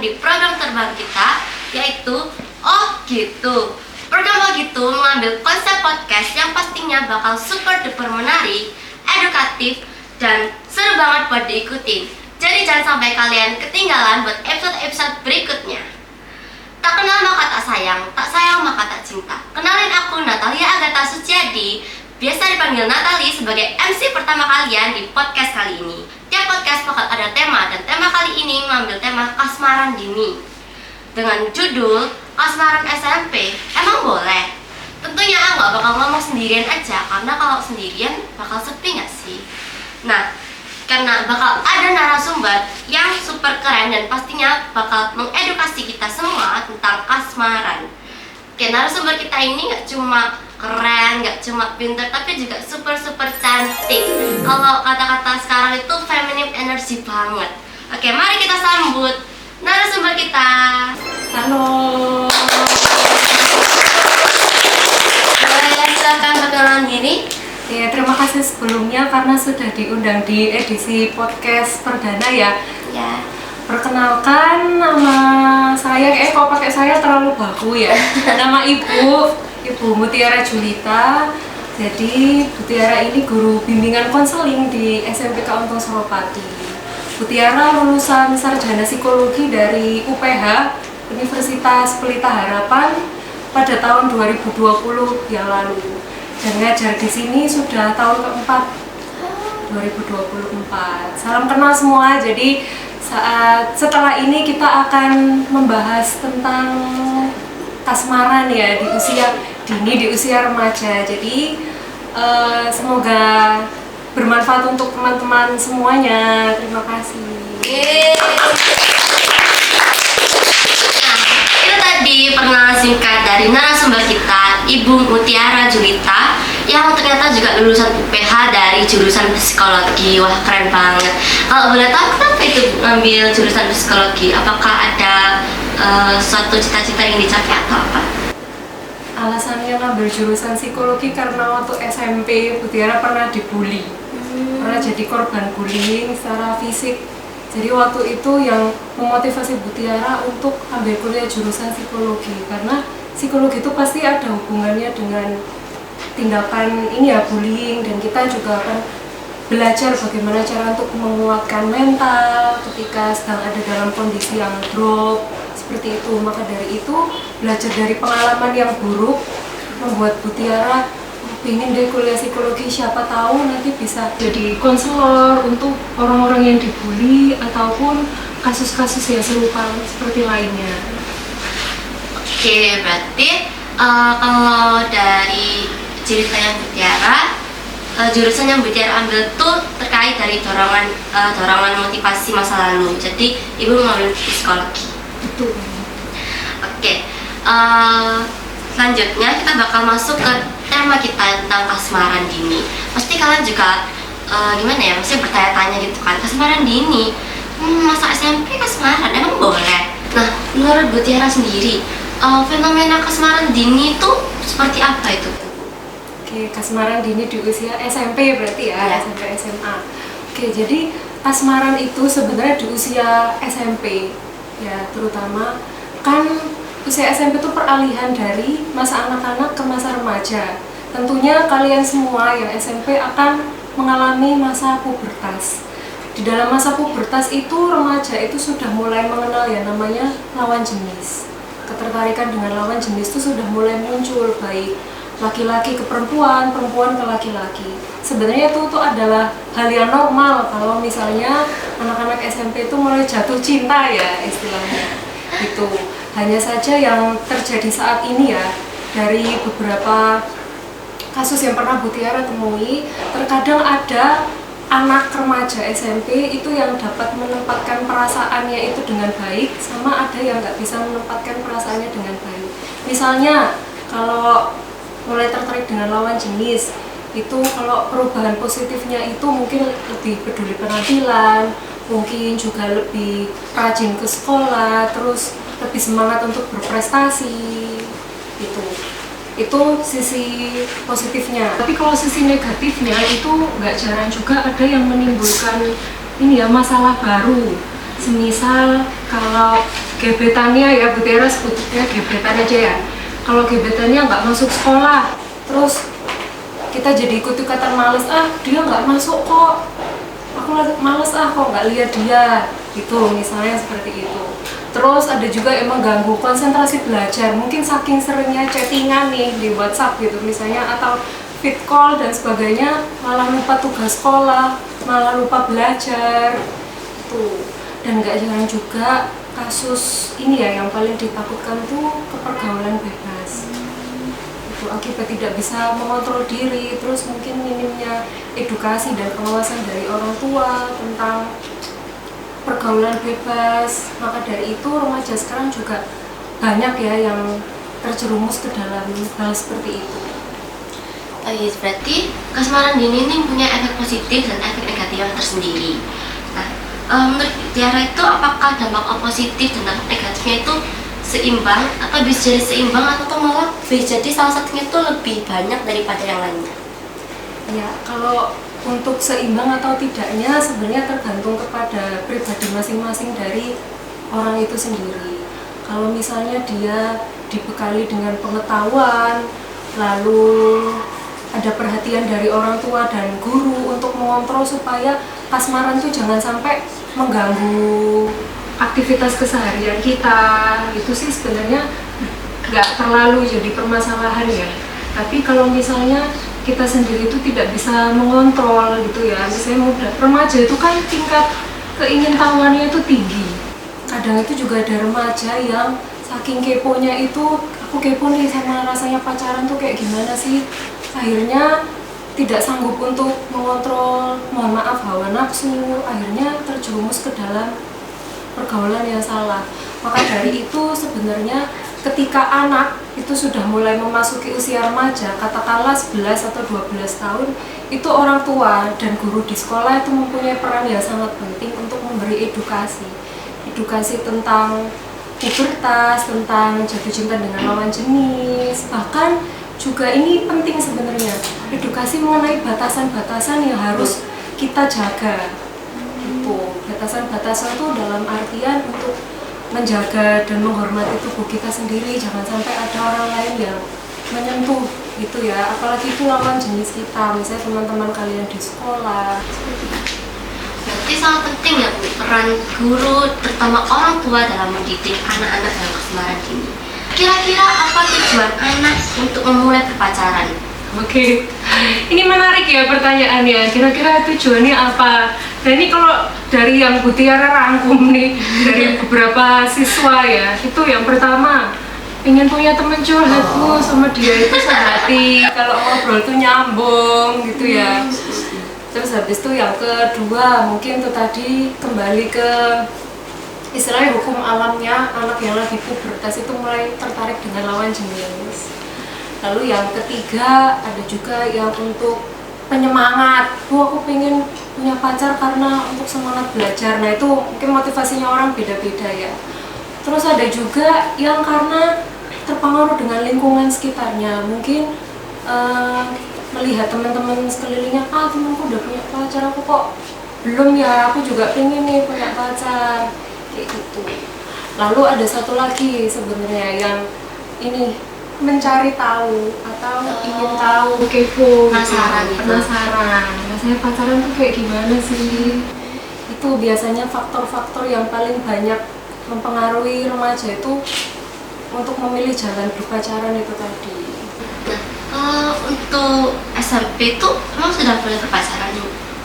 bergabung di program terbaru kita, yaitu Oh Gitu. Program Oh Gitu mengambil konsep podcast yang pastinya bakal super duper menarik, edukatif, dan seru banget buat diikutin. Jadi jangan sampai kalian ketinggalan buat episode-episode berikutnya. Tak kenal maka tak sayang maka tak cinta. Kenalin aku Natalia Agatha Suciadi, biasa dipanggil Natali, sebagai MC pertama kalian di podcast kali ini. Tiap podcast bakal ada tema, dan tema kali ini mengambil tema kasmaran dini dengan judul Kasmaran SMP, emang boleh? Tentunya aku gak bakal ngomong sendirian aja, karena kalau sendirian bakal sepi gak sih? Nah, karena bakal ada narasumber yang super keren dan pastinya bakal mengedukasi kita semua tentang kasmaran. Oke, narasumber kita ini gak cuma keren, gak cuma pintar, tapi juga super cantik. Kalau kata-kata sekarang itu feminine energy banget. Oke, mari kita sambut narasumber kita. Halo. Boleh silakan perkenalan diri. Ya, terima kasih sebelumnya karena sudah diundang di edisi podcast perdana ya. Ya. Perkenalkan, nama saya, kalau pakai saya terlalu baku ya. Nama Ibu Mutiara Julita. Jadi Mutiara ini guru bimbingan konseling di SMPK Untung Suropati. Mutiara lulusan sarjana psikologi dari UPH Universitas Pelita Harapan pada tahun 2020 yang lalu. Dan ngajar di sini sudah tahun keempat, 2024. Salam kenal semua. Jadi setelah ini kita akan membahas tentang kasmaran ya di usia dini, di usia remaja. Jadi semoga bermanfaat untuk teman-teman semuanya. Terima kasih. Itu tadi perkenalan singkat dari narasumber kita, Ibu Mutiara Julita, yang ternyata juga lulusan UPH dari jurusan psikologi. Wah, keren banget. Kalau boleh tahu kenapa itu ngambil jurusan psikologi? Apakah ada suatu cita-cita yang dicapai atau apa? Alasannya ngambil jurusan psikologi karena waktu SMP Mutiara pernah dibully. Pernah jadi korban bullying secara fisik. Jadi waktu itu yang memotivasi Mutiara untuk ambil kuliah jurusan psikologi, karena psikologi itu pasti ada hubungannya dengan tindakan ini ya, bullying, dan kita juga akan belajar bagaimana cara untuk menguatkan mental ketika sedang ada dalam kondisi yang drop seperti itu. Maka dari itu, belajar dari pengalaman yang buruk membuat Mutiara ingin deh kuliah psikologi, siapa tahu nanti bisa jadi konselor untuk orang-orang yang dibully ataupun kasus-kasus yang serupa seperti lainnya. Oke, berarti kalau dari cerita yang Mutiara, jurusan yang Mutiara ambil tuh terkait dari dorongan motivasi masa lalu. Jadi Ibu mengambil psikologi. Betul. Oke, selanjutnya kita bakal masuk ke tema kita tentang kasmaran dini. Pasti kalian juga gimana ya, maksudnya bertanya-tanya gitu kan, kasmaran dini, masa SMP kasmaran, emang boleh? Nah, menurut Bu Tiara sendiri, fenomena kasmaran dini itu seperti apa itu? Oke, kasmaran dini di usia SMP berarti ya, SMP SMA. Oke, jadi kasmaran itu sebenarnya di usia SMP ya, terutama kan usia SMP itu peralihan dari masa anak-anak ke masa remaja. Tentunya kalian semua yang SMP akan mengalami masa pubertas. Di dalam masa pubertas itu, remaja itu sudah mulai mengenal yang namanya lawan jenis. Ketertarikan dengan lawan jenis itu sudah mulai muncul, baik laki-laki ke perempuan, perempuan ke laki-laki. Sebenarnya itu adalah hal yang normal kalau misalnya anak-anak SMP itu mulai jatuh cinta ya istilahnya. Itu hanya saja yang terjadi saat ini ya, dari beberapa kasus yang pernah Mutiara temui, terkadang ada anak remaja SMP itu yang dapat menempatkan perasaannya itu dengan baik, sama ada yang nggak bisa menempatkan perasaannya dengan baik. Misalnya kalau mulai tertarik dengan lawan jenis, itu kalau perubahan positifnya itu mungkin lebih peduli penampilan, mungkin juga lebih rajin ke sekolah, terus lebih semangat untuk berprestasi gitu. Itu sisi positifnya. Tapi kalau sisi negatifnya itu nggak jarang juga ada yang menimbulkan ini ya, masalah baru Semisal kalau gebetannya ya Bu Tiara sebutnya gebetan aja ya, kalau gebetannya nggak masuk sekolah terus kita jadi ikut-ikutan males, dia nggak masuk kok, aku males kok nggak lihat dia gitu, misalnya seperti itu. Terus ada juga emang ganggu konsentrasi belajar, mungkin saking seringnya chattingan nih di WhatsApp gitu misalnya, atau fit call dan sebagainya, malah lupa tugas sekolah, malah lupa belajar tuh. Dan nggak jarang juga kasus ini ya yang paling ditakutkan tuh kepergaulan bebas. Itu akibat tidak bisa mengontrol diri, terus mungkin minimnya edukasi dan pengawasan dari orang tua tentang pergaulan bebas. Maka dari itu remaja sekarang juga banyak ya yang terjerumus ke dalam hal seperti itu. Oh iya, berarti kasmaran dini ini punya efek positif dan efek negatif yang tersendiri. Menurut Tiara itu apakah dampak positif dan dampak negatifnya itu seimbang, atau bisa jadi seimbang, atau malah bisa jadi salah satunya itu lebih banyak daripada yang lainnya? Ya, kalau untuk seimbang atau tidaknya sebenarnya tergantung kepada pribadi masing-masing dari orang itu sendiri. Kalau misalnya dia dibekali dengan pengetahuan, lalu ada perhatian dari orang tua dan guru untuk mengontrol supaya kasmaran itu jangan sampai mengganggu aktivitas keseharian kita, itu sih sebenarnya nggak terlalu jadi permasalahan ya. Tapi kalau misalnya kita sendiri itu tidak bisa mengontrol gitu ya, misalnya muda remaja itu kan tingkat keingintahuannya itu tinggi. Kadang itu juga ada remaja yang saking keponya itu, aku kepo nih sama rasanya pacaran tuh kayak gimana sih, akhirnya tidak sanggup untuk mengontrol, mohon maaf, hawa nafsu, akhirnya terjerumus ke dalam pergaulan yang salah. Maka dari itu sebenarnya ketika anak itu sudah mulai memasuki usia remaja, katakanlah 11 atau 12 tahun, itu orang tua dan guru di sekolah itu mempunyai peran yang sangat penting untuk memberi edukasi tentang pubertas, tentang jatuh cinta dengan lawan jenis, bahkan juga ini penting sebenarnya, edukasi mengenai batasan-batasan yang harus kita jaga. Gitu. Batasan-batasan itu dalam artian untuk menjaga dan menghormati tubuh kita sendiri, jangan sampai ada orang lain yang menyentuh gitu ya, apalagi itu lawan jenis kita, misalnya teman-teman kalian di sekolah. Berarti sangat penting ya Bu, peran guru, terutama orang tua dalam mendidik anak-anak dalam kasmaran dini. Kira-kira apa tujuan anak untuk memulai berpacaran? Oke, ini menarik ya pertanyaannya. Kira-kira tujuannya apa? Nah ini kalau dari yang Bu Tiara rangkum nih dari beberapa siswa ya, itu yang pertama ingin punya teman curhat Bu, sama dia itu sehati, kalau ngobrol tuh nyambung gitu ya. Terus habis itu yang kedua mungkin tuh tadi kembali ke istilahnya hukum alamnya, anak yang lagi pubertas itu mulai tertarik dengan lawan jenis. Lalu yang ketiga ada juga yang untuk penyemangat, aku pengen punya pacar karena untuk semangat belajar. Nah itu mungkin motivasinya orang beda-beda ya. Terus ada juga yang karena terpengaruh dengan lingkungan sekitarnya, mungkin melihat teman-teman sekelilingnya, temanku udah punya pacar, aku kok belum ya, aku juga pengen nih punya pacar, kayak gitu. Lalu ada satu lagi sebenarnya yang ini mencari tahu atau ingin tahu, kepo, Penasaran gitu. Penasaran, rasanya pacaran tuh kayak gimana sih. Itu biasanya faktor-faktor yang paling banyak mempengaruhi remaja itu untuk memilih jalan berpacaran itu tadi. Nah, untuk SMP itu memang sudah boleh berpacaran.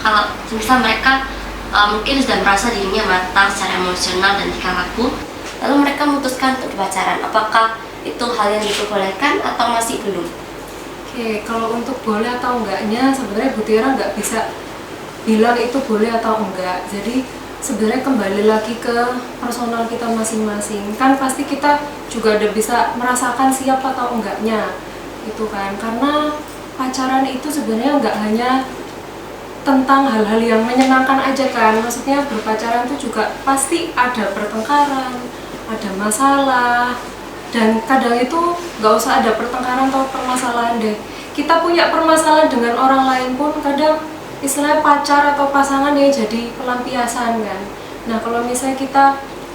Kalau misal mereka mungkin sudah merasa dirinya matang secara emosional dan tingkah laku, lalu mereka memutuskan untuk berpacaran, apakah itu hal yang diperbolehkan atau masih belum? Oke, kalau untuk boleh atau enggaknya sebenarnya Bu Tiara nggak bisa bilang itu boleh atau enggak. Jadi sebenarnya kembali lagi ke personal kita masing-masing. Kan pasti kita juga udah bisa merasakan siap atau enggaknya, gitu kan. Karena pacaran itu sebenarnya nggak hanya tentang hal-hal yang menyenangkan aja kan. Maksudnya berpacaran itu juga pasti ada pertengkaran, ada masalah. Dan kadang itu nggak usah ada pertengkaran atau permasalahan deh. Kita punya permasalahan dengan orang lain pun kadang istilahnya pacar atau pasangan ya jadi pelampiasan kan. Nah kalau misalnya kita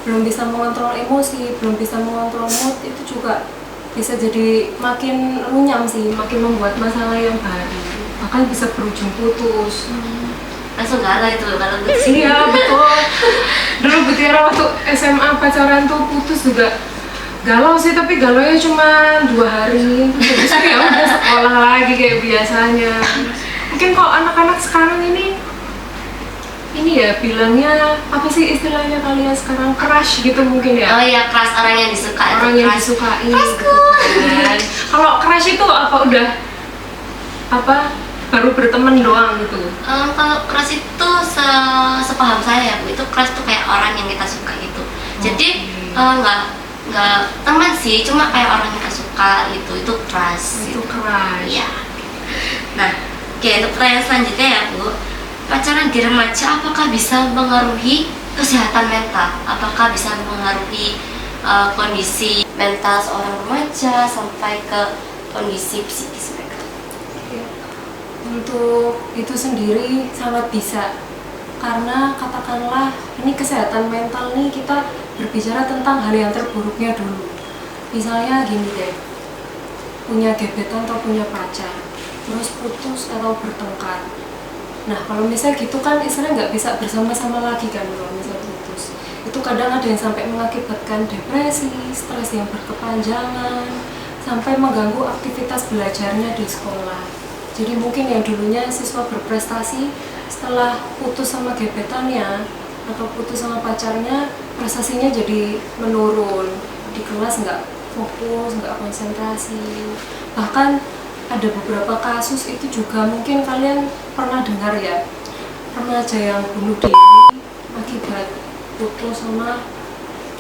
belum bisa mengontrol emosi, belum bisa mengontrol mood, itu juga bisa jadi makin runyam sih, makin membuat masalah yang baru, bahkan bisa berujung putus. Langsung galau itu kalau untuk sini. Iya betul. Dulu Butiara waktu SMA pacaran tuh putus juga galau sih, tapi galaunya cuma 2 hari. Terus habis itu ya udah sekolah lagi kayak biasanya. Mungkin kok anak-anak sekarang ini ya bilangnya apa sih istilahnya kalian sekarang, crush gitu mungkin ya. Oh iya, crush orang yang disuka. Orang itu yang crush. disukai. Crushku. Gitu kan. Kalau crush itu apa udah apa baru berteman doang gitu? Kalau crush itu sepaham saya ya Bu, itu crush tuh kayak orang yang kita suka gitu. Jadi nggak teman sih, cuma kayak orang yang kita suka gitu, itu crush. Itu gitu. crush. Iya. Nah, oke, untuk pertanyaan selanjutnya ya Bu, pacaran di remaja apakah bisa mengaruhi kesehatan mental? Apakah bisa mengaruhi kondisi mental seorang remaja sampai ke kondisi psikis mereka? Untuk itu sendiri sangat bisa, karena katakanlah ini kesehatan mental nih, kita berbicara tentang hal yang terburuknya dulu. Misalnya gini deh, punya gebetan atau punya pacar, terus putus atau bertengkar. Nah kalau misalnya gitu kan istilahnya nggak bisa bersama-sama lagi kan kalau misalnya putus. Itu kadang ada yang sampai mengakibatkan depresi, stres yang berkepanjangan, sampai mengganggu aktivitas belajarnya di sekolah. Jadi mungkin yang dulunya siswa berprestasi, setelah putus sama gebetannya atau putus sama pacarnya, prestasinya jadi menurun, di kelas nggak fokus, nggak konsentrasi. Bahkan ada beberapa kasus itu juga mungkin kalian pernah dengar ya, remaja yang bunuh diri akibat putus sama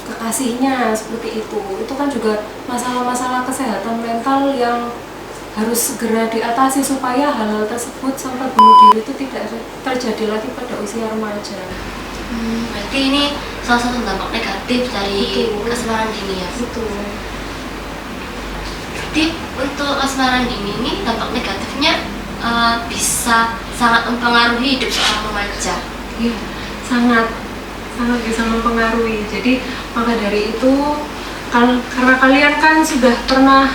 kekasihnya, seperti itu. Itu kan juga masalah-masalah kesehatan mental yang harus segera diatasi supaya hal-hal tersebut sampai bunuh diri itu tidak terjadi lagi pada usia remaja. Berarti ini salah satu dampak negatif dari asmara dini ya. Betul. Jadi untuk asmara dini ini dampak negatifnya bisa sangat mempengaruhi hidup seorang remaja. Iya, sangat bisa mempengaruhi. Jadi maka dari itu karena kalian kan sudah pernah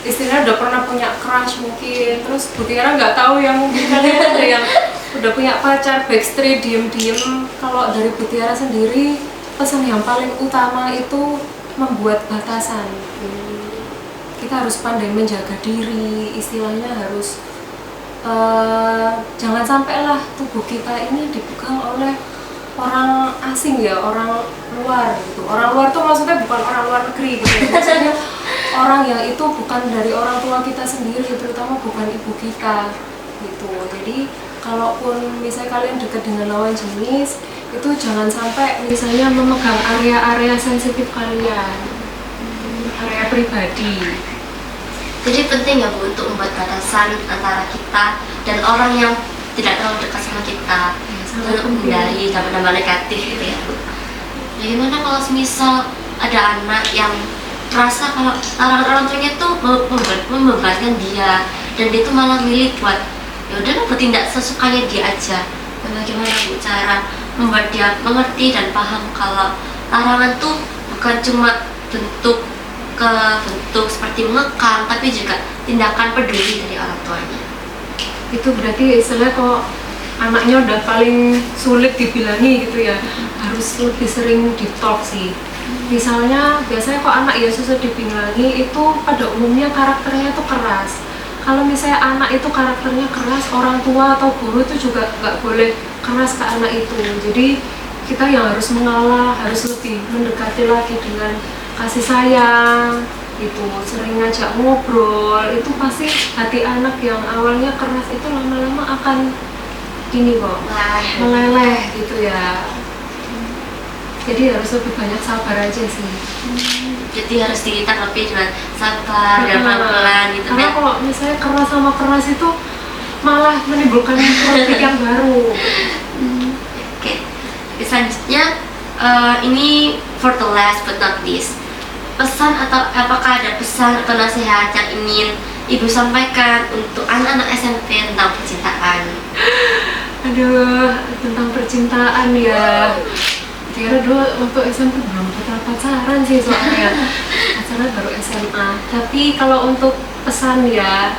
istilahnya udah pernah punya crush mungkin, terus Butiara nggak tahu ya, mungkin kalian ada yang udah punya pacar backstreet diem-diem. Kalau dari Butiara sendiri, pesan yang paling utama itu membuat batasan. Kita harus pandai menjaga diri, istilahnya harus jangan sampailah tubuh kita ini dipegang oleh orang asing ya, orang luar gitu. Orang luar tuh maksudnya bukan orang luar negeri gitu ya. Maksudnya orang yang itu bukan dari orang tua kita sendiri, terutama bukan ibu kita gitu. Jadi kalaupun misalnya kalian dekat dengan lawan jenis, itu jangan sampai misalnya memegang area-area sensitif kalian, area pribadi. Jadi penting ya Bu untuk membuat batasan antara kita dan orang yang tidak terlalu dekat sama kita, untuk menghindari dampak-dampak negatif gitu ya Bu. Bagaimana kalau misal ada anak yang merasa kalau orang tuanya tuh membebankan dia, dan dia tuh malah milih buat ya udah bertindak sesukanya dia aja. Dan bagaimana Bu cara membuat dia mengerti dan paham kalau larangan tuh bukan cuma bentuk seperti mengekang, tapi juga tindakan peduli dari orang tuanya. Itu berarti istilah kok anaknya udah paling sulit dibilangi gitu ya, harus lebih sering di-talk sih. Misalnya biasanya kok anak ya susah dibilangi, itu pada umumnya karakternya tuh keras. Kalau misalnya anak itu karakternya keras, orang tua atau guru itu juga nggak boleh keras ke anak itu. Jadi kita yang harus mengalah, harus lebih mendekati lagi dengan kasih sayang gitu, sering ngajak ngobrol. Itu pasti hati anak yang awalnya keras itu lama-lama akan gini kok, meleleh gitu ya. Jadi harus lebih banyak sabar aja sih. Jadi harus ditanggapi dengan sabar dan pelan-pelan gitu. Karena kalau misalnya keras sama keras itu malah menimbulkan konflik yang baru. Oke. Selanjutnya ini for the last but not least, pesan atau apakah ada pesan atau nasihat yang ingin Ibu sampaikan untuk anak-anak SMP tentang percintaan? Aduh, tentang percintaan ya. Kira dulu waktu SMP belum pernah pacaran sih soalnya. Pacaran baru SMA. Tapi kalau untuk pesan ya,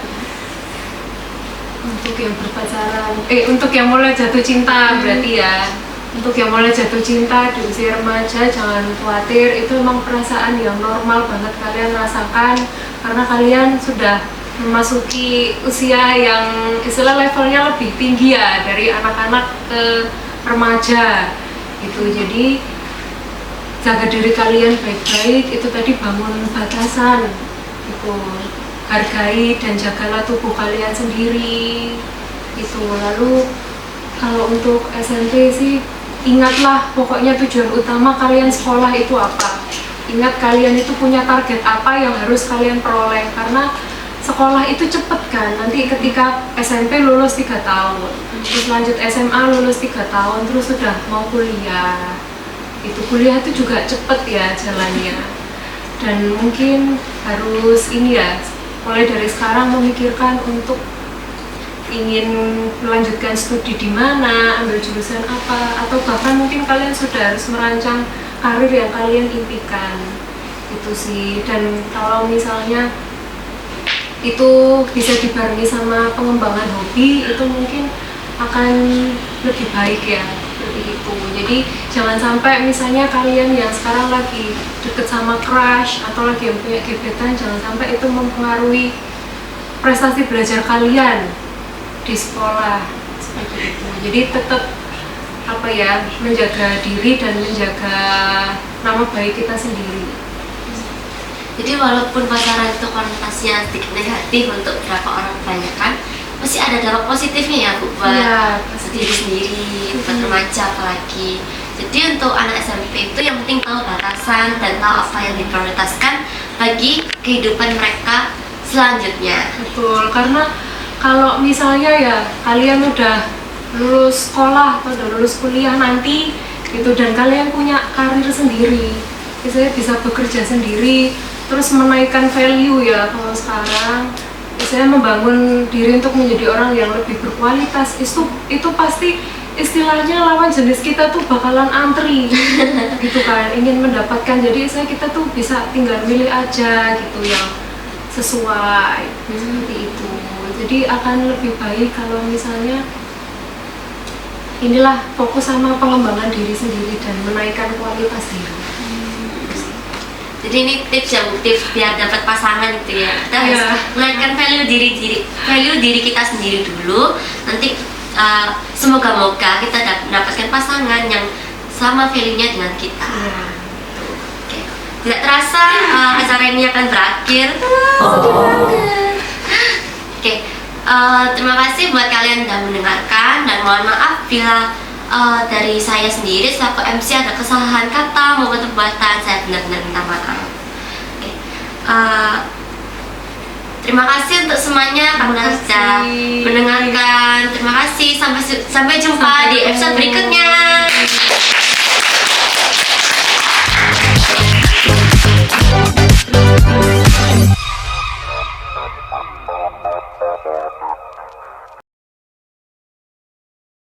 untuk yang berpacaran, untuk yang mulai jatuh cinta berarti ya. Untuk yang mulai jatuh cinta di usia remaja jangan khawatir, itu memang perasaan yang normal banget kalian rasakan karena kalian sudah memasuki usia yang istilah levelnya lebih tinggi ya dari anak-anak ke remaja gitu. Jadi jaga diri kalian baik-baik, itu tadi bangun batasan itu, hargai dan jagalah tubuh kalian sendiri itu. Lalu kalau untuk SMP sih ingatlah pokoknya tujuan utama kalian sekolah itu apa. Ingat kalian itu punya target apa yang harus kalian peroleh, karena sekolah itu cepet kan. Nanti ketika SMP lulus 3 tahun, terus lanjut SMA lulus 3 tahun, terus sudah mau kuliah. Itu kuliah itu juga cepet ya jalannya. Dan mungkin harus ini ya, mulai dari sekarang memikirkan untuk ingin melanjutkan studi di mana, ambil jurusan apa, atau bahkan mungkin kalian sudah harus merancang karir yang kalian impikan itu sih. Dan kalau misalnya itu bisa dibarengi sama pengembangan hobi, itu mungkin akan lebih baik ya, lebih itu. Jadi jangan sampai misalnya kalian yang sekarang lagi deket sama crush atau lagi yang punya gebetan, jangan sampai itu mempengaruhi prestasi belajar kalian di sekolah seperti itu. Jadi tetap apa ya, menjaga diri dan menjaga nama baik kita sendiri. Jadi walaupun pacaran itu konotasinya sedikit negatif untuk beberapa orang kebanyakan, masih ada dampak positifnya ya Bu, buat diri sendiri, buat remaja apalagi. Jadi untuk anak SMP itu yang penting tahu batasan dan tahu apa yang diprioritaskan bagi kehidupan mereka selanjutnya. Betul, karena kalau misalnya ya kalian udah lulus sekolah atau udah lulus kuliah nanti gitu, dan kalian punya karir sendiri, misalnya bisa bekerja sendiri, terus menaikkan value ya kalau sekarang, misalnya membangun diri untuk menjadi orang yang lebih berkualitas, itu pasti istilahnya lawan jenis kita tuh bakalan antri gitu kan, ingin mendapatkan. Jadi kita tuh bisa tinggal milih aja gitu yang sesuai seperti itu. Jadi akan lebih baik kalau misalnya inilah fokus sama pengembangan diri sendiri dan menaikkan kualitas diri. Jadi ini tips ya Bu, tips biar dapat pasangan gitu ya. Kita harus menaikkan value diri kita sendiri dulu. Nanti semoga-moga kita mendapatkan pasangan yang sama value-nya dengan kita. Oke. Tidak terasa acara ini akan berakhir. Sedih banget. Oke, terima kasih buat kalian yang sudah mendengarkan, dan mohon maaf bila dari saya sendiri selaku MC ada kesalahan kata maupun perbuatan, saya benar-benar minta maaf. Oke, terima kasih untuk semuanya karena sudah mendengarkan. Terima kasih, sampai jumpa di episode berikutnya.